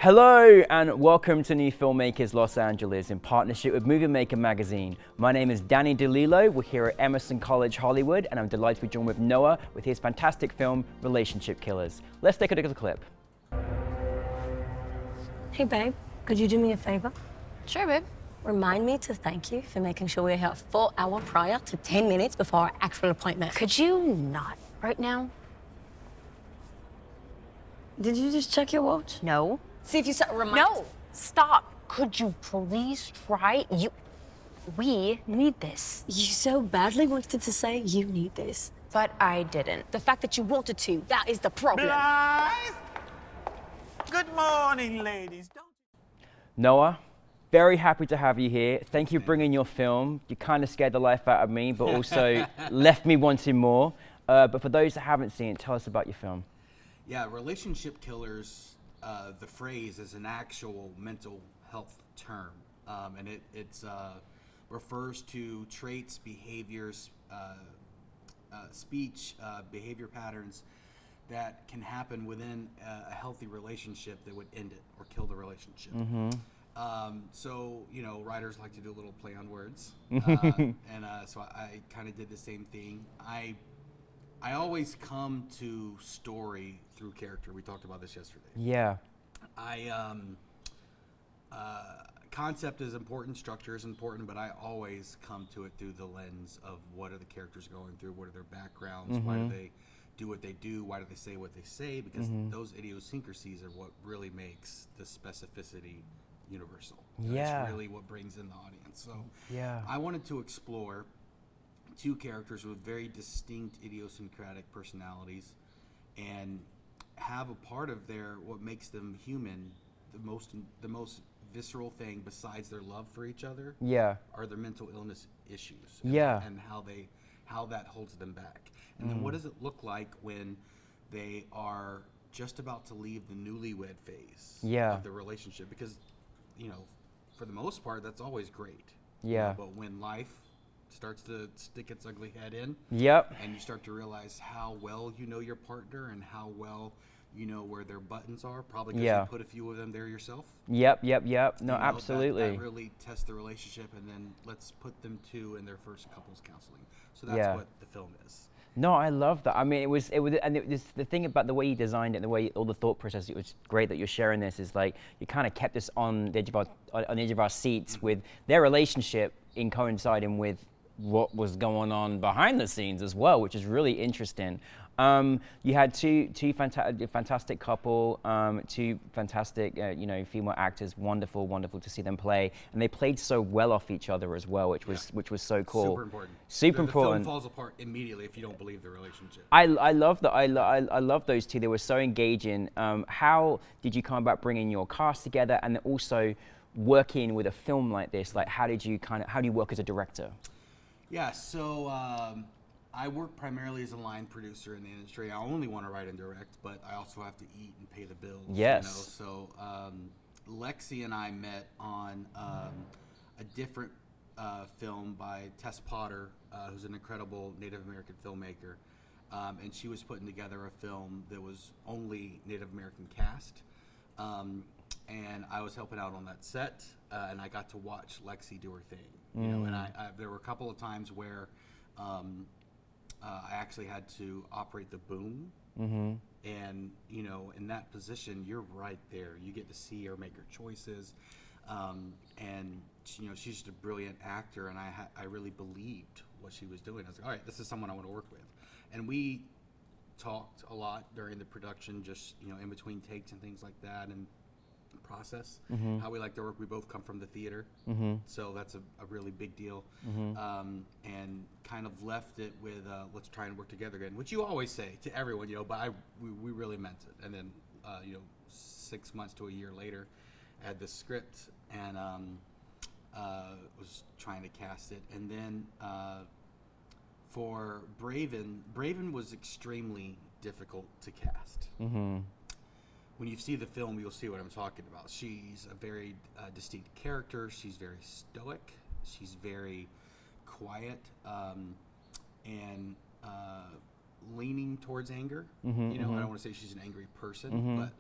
Hello and welcome to NewFilmmakers Los Angeles in partnership with Movie Maker magazine. My name is Danny DeLillo. We're here at Emerson College, Hollywood, and I'm delighted to be joined with Noah with his fantastic film, Relationship Killers. Let's take a look at the clip. Hey babe, could you do me a favor? Sure, babe. Remind me to thank you for making sure we're here 4 hours prior to 10 minutes before our actual appointment. Could you not right now? Did you just check your watch? No. See if you set a reminder. No! Stop! Could you please try? We need this. You so badly wanted to say you need this. But I didn't. The fact that you wanted to, that is the problem. Blythe! Good morning, ladies. Noah, very happy to have you here. Thank you for bringing your film. You kind of scared the life out of me, but also left me wanting more. But for those that haven't seen it, tell us about your film. Yeah, Relationship Killers, the phrase is an actual mental health term, and it refers to traits, behaviors, speech, behavior patterns that can happen within a healthy relationship that would end it or kill the relationship. So, you know, writers like to do a little play on words, so I kind of did the same thing. I always come to story through character. We talked about this yesterday. Yeah. Concept is important, structure is important, but I always come to it through the lens of what are the characters going through, what are their backgrounds, why do they do what they do, why do they say what they say, because those idiosyncrasies are what really makes the specificity universal. Yeah. That's really what brings in the audience. So Yeah. I wanted to explore two characters with very distinct idiosyncratic personalities and have a part of what makes them human, the most visceral thing besides their love for each other Yeah. are their mental illness issues and how that holds them back. And then what does it look like when they are just about to leave the newlywed phase of the relationship, because you know, for the most part that's always great. Yeah. You know, but when life starts to stick its ugly head in, and you start to realize how well you know your partner and how well you know where their buttons are, probably because you put a few of them there yourself. Yep. No, You know, absolutely. That really tests the relationship, and then let's put them two in their first couples counseling. So that's what the film is. No, I love that. I mean, it was the thing about the way you designed it, the way all the thought process. It was great that you're sharing this. Is like you kind of kept us on the edge of our seats with their relationship in coinciding with what was going on behind the scenes as well, which is really interesting. You had two fantastic couple, two fantastic female actors. Wonderful to see them play, and they played so well off each other as well, which was so cool. Super important. Super the important. The film falls apart immediately if you don't believe the relationship. I love that. I love those two. They were so engaging. How did you come about bringing your cast together, and also working with a film like this? Like, how do you work as a director? Yeah, so I work primarily as a line producer in the industry. I only want to write and direct, but I also have to eat and pay the bills. Yes. You know? So Lexi and I met on a different film by Tess Potter, who's an incredible Native American filmmaker. And she was putting together a film that was only Native American cast. And I was helping out on that set, and I got to watch Lexi do her thing. You know, and there were a couple of times where I actually had to operate the boom, and you know, in that position, you're right there. You get to see her make her choices, and you know, she's just a brilliant actor, and I really believed what she was doing. I was like, all right, this is someone I want to work with, and we talked a lot during the production, just you know, in between takes and things like that, and process how we like to work. We both come from the theater, so that's a really big deal, and kind of left it with let's try and work together again, which you always say to everyone, you know, but we really meant it. And then you know, 6 months to a year later, I had this script and was trying to cast it, and then for Braven was extremely difficult to cast. When you see the film, you'll see what I'm talking about. She's a very distinct character. She's very stoic. She's very quiet, and leaning towards anger. You know, I don't want to say she's an angry person, but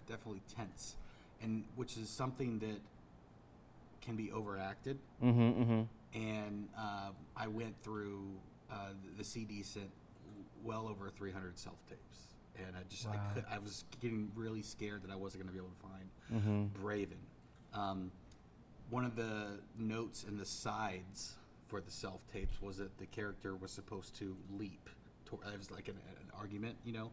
definitely tense and which is something that can be overacted. And I went through the CD sent well over 300 self tapes, and I was getting really scared that I wasn't going to be able to find Braven. One of the notes in the sides for the self tapes was that the character was supposed to leap. It was like an argument, you know.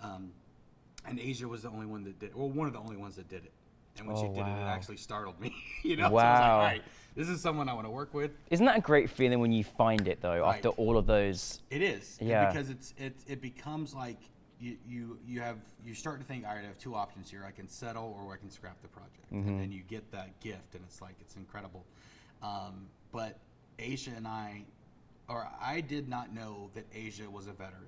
And Asia was the only one that did, well, one of the only ones that did it. And when she did it, it actually startled me, you know. So I was like, all right, this is someone I want to work with. Isn't that a great feeling when you find it though, after all of those? It is. Yeah. Because it becomes like you start to think, all right, I have two options here. I can settle or I can scrap the project. And then you get that gift, and it's like, it's incredible. But Asia and I did not know that Asia was a veteran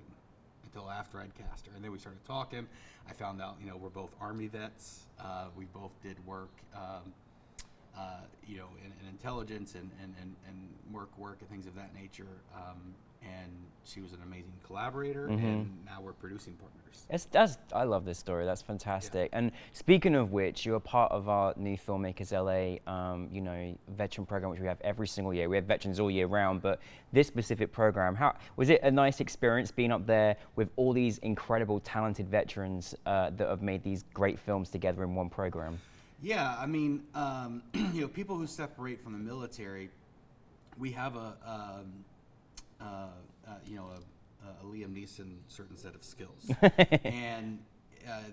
until after I'd cast her. And then we started talking. I found out, you know, we're both Army vets. We both did work, you know, in intelligence and work and things of that nature. And she was an amazing collaborator, and now we're producing partners. I love this story. That's fantastic. Yeah. And speaking of which, you're a part of our new Filmmakers LA, you know, veteran program, which we have every single year. We have veterans all year round, but this specific program, how was it a nice experience being up there with all these incredible, talented veterans that have made these great films together in one program? Yeah, I mean, you know, people who separate from the military, we have you know, a Liam Neeson certain set of skills, and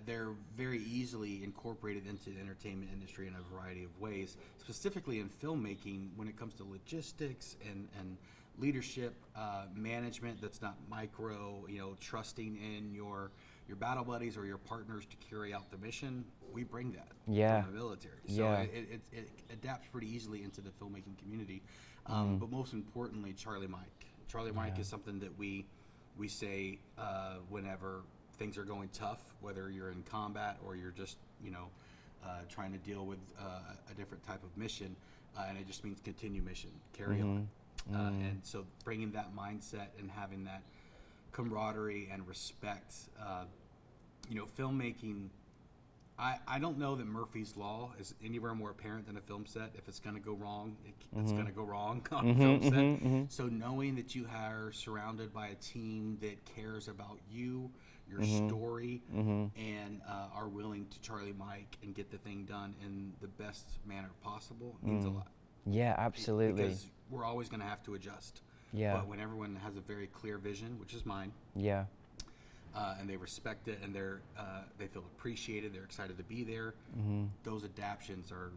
they're very easily incorporated into the entertainment industry in a variety of ways, specifically in filmmaking when it comes to logistics and leadership, management that's not micro, you know, trusting in your battle buddies or your partners to carry out the mission. We bring that from the military. So it adapts pretty easily into the filmmaking community. But most importantly, Charlie Mike is something that we say whenever things are going tough, whether you're in combat or you're just, you know, trying to deal with a different type of mission, and it just means continue mission, carry on. And so bringing that mindset and having that camaraderie and respect, you know, filmmaking, I don't know that Murphy's Law is anywhere more apparent than a film set. If it's going to go wrong, it's going to go wrong on a film set. So knowing that you are surrounded by a team that cares about you, your story, and are willing to Charlie Mike and get the thing done in the best manner possible means a lot. Yeah, absolutely. Because we're always going to have to adjust. Yeah. But when everyone has a very clear vision, which is mine. Yeah. And they respect it, and they feel appreciated. They're excited to be there. Those adaptions are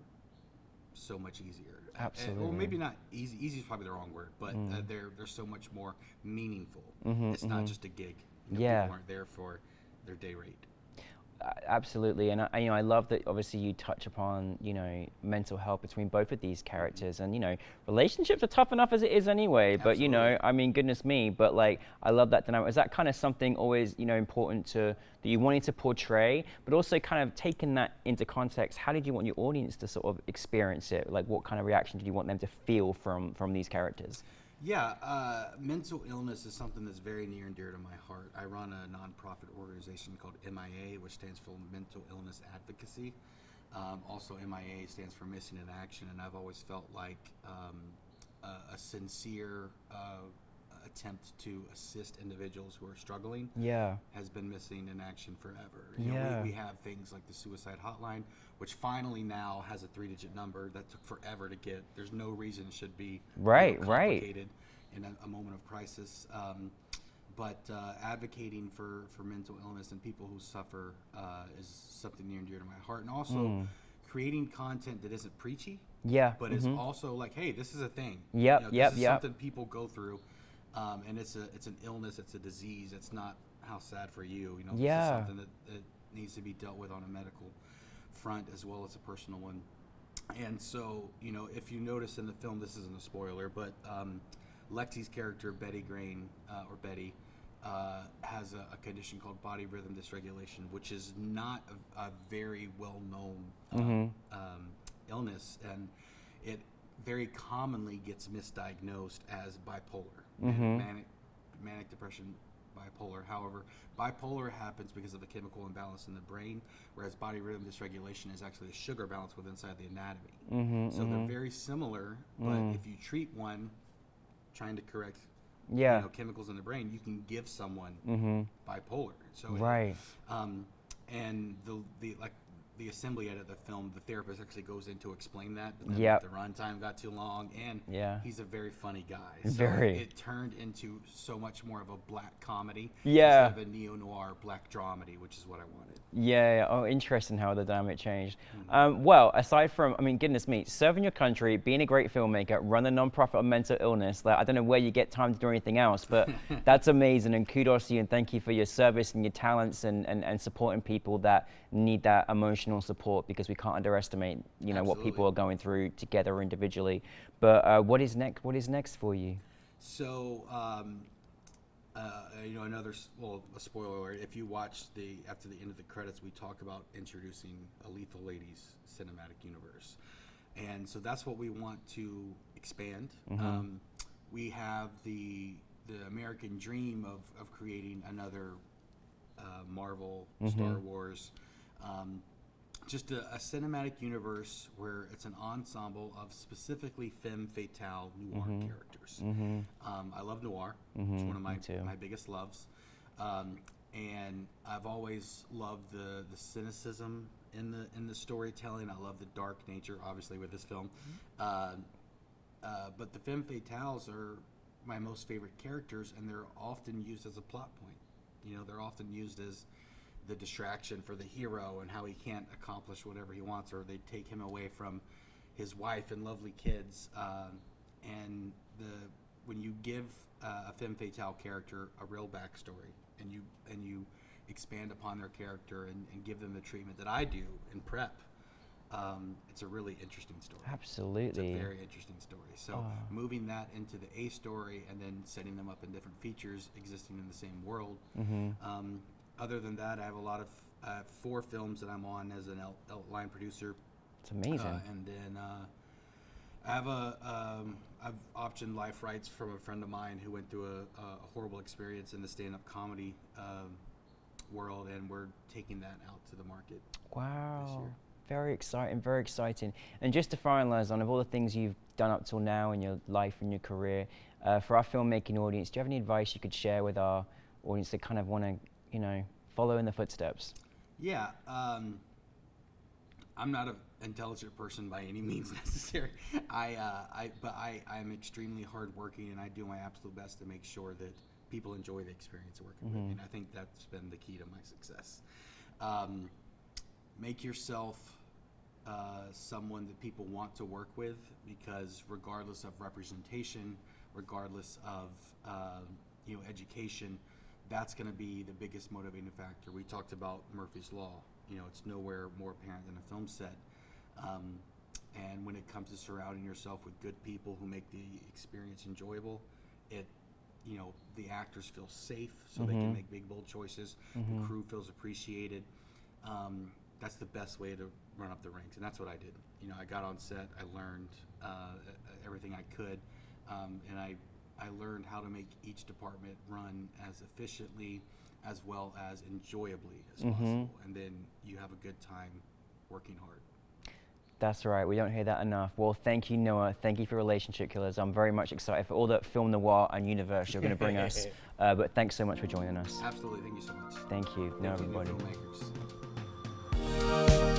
so much easier. Absolutely. Or maybe not easy. Easy is probably the wrong word, but they're so much more meaningful. It's not just a gig. You know, people aren't there for their day rate. Absolutely, and you know, I love that. Obviously, you touch upon, you know, mental health between both of these characters, and you know, relationships are tough enough as it is anyway. But you know, I mean, goodness me. But like, I love that dynamic. Is that kind of something always, you know, important that you wanted to portray, but also kind of taking that into context? How did you want your audience to sort of experience it? Like, what kind of reaction did you want them to feel from these characters? Yeah, mental illness is something that's very near and dear to my heart. I run a nonprofit organization called MIA, which stands for Mental Illness Advocacy. Also, MIA stands for Missing in Action, and I've always felt like a sincere attempt to assist individuals who are struggling has been missing in action forever. You know, we have things like the suicide hotline, which finally now has a 3-digit number that took forever to get. There's no reason it should be complicated in a moment of crisis. But advocating for mental illness and people who suffer is something near and dear to my heart. And also creating content that isn't preachy, but is also like, hey, this is a thing. This is something people go through. And it's an illness, it's a disease. It's not how sad for you. You know, this is something that needs to be dealt with on a medical front as well as a personal one. And so, you know, if you notice in the film, this isn't a spoiler, but Lexi's character, Betty Grain, or Betty, has a condition called body rhythm dysregulation, which is not a very well-known illness, and it very commonly gets misdiagnosed as bipolar. Manic depression bipolar. However, bipolar happens because of a chemical imbalance in the brain, whereas body rhythm dysregulation is actually a sugar balance within inside the anatomy. So they're very similar, but if you treat one, trying to correct chemicals in the brain, you can give someone bipolar. So Right. And the assembly edit of the film, the therapist actually goes in to explain that, but then Yep. the runtime got too long, and he's a very funny guy. So Very. it turned into so much more of a black comedy Yeah. instead of a neo-noir black dramedy, which is what I wanted. Yeah. Oh, interesting how the dynamic changed. Well, aside from, I mean, goodness me, serving your country, being a great filmmaker, run a nonprofit on mental illness, like, I don't know where you get time to do anything else, but that's amazing, and kudos to you, and thank you for your service and your talents and supporting people that need that emotional support, because we can't underestimate, you know, what people are going through together or individually. But what is next? What is next for you? So, you know, a spoiler alert. If you watch after the end of the credits, we talk about introducing a Lethal Ladies cinematic universe, and so that's what we want to expand. We have the American dream of creating another Marvel, Star Wars. Just a cinematic universe where it's an ensemble of specifically femme fatale noir characters. I love noir. It's one of my biggest loves. And I've always loved the cynicism in the storytelling. I love the dark nature, obviously, with this film. But the femme fatales are my most favorite characters, and they're often used as a plot point. You know, they're often used as the distraction for the hero and how he can't accomplish whatever he wants, or they take him away from his wife and lovely kids. And when you give a femme fatale character a real backstory, and you expand upon their character and give them the treatment that I do in prep, it's a really interesting story. Absolutely. It's a very interesting story. So moving that into the A story and then setting them up in different features existing in the same world. Other than that, I have 4 films that I'm on as an outline producer. It's amazing. And then I've optioned life rights from a friend of mine who went through a horrible experience in the stand-up comedy world, and we're taking that out to the market this Wow. year. Very exciting, very exciting. And just to finalize on, of all the things you've done up till now in your life and your career, for our filmmaking audience, do you have any advice you could share with our audience that kind of want to, you know, follow in the footsteps? Yeah, I'm not an intelligent person by any means necessary. But I'm extremely hardworking, and I do my absolute best to make sure that people enjoy the experience of working with me. And I think that's been the key to my success. Make yourself someone that people want to work with, because regardless of representation, regardless of education, that's going to be the biggest motivating factor. We talked about Murphy's Law. You know, it's nowhere more apparent than a film set. And when it comes to surrounding yourself with good people who make the experience enjoyable, the actors feel safe, so they can make big, bold choices. The crew feels appreciated. That's the best way to run up the ranks, and that's what I did. You know, I got on set, I learned everything I could, and I learned how to make each department run as efficiently as well as enjoyably as possible, and then you have a good time working hard. That's right, we don't hear that enough. Well, thank you, Noah. Thank you for Relationship Killers. I'm very much excited for all that film noir and universe you're going to bring us. But thanks so much for joining us. Absolutely, thank you so much. Thank you. Thank you, everybody. Filmmakers.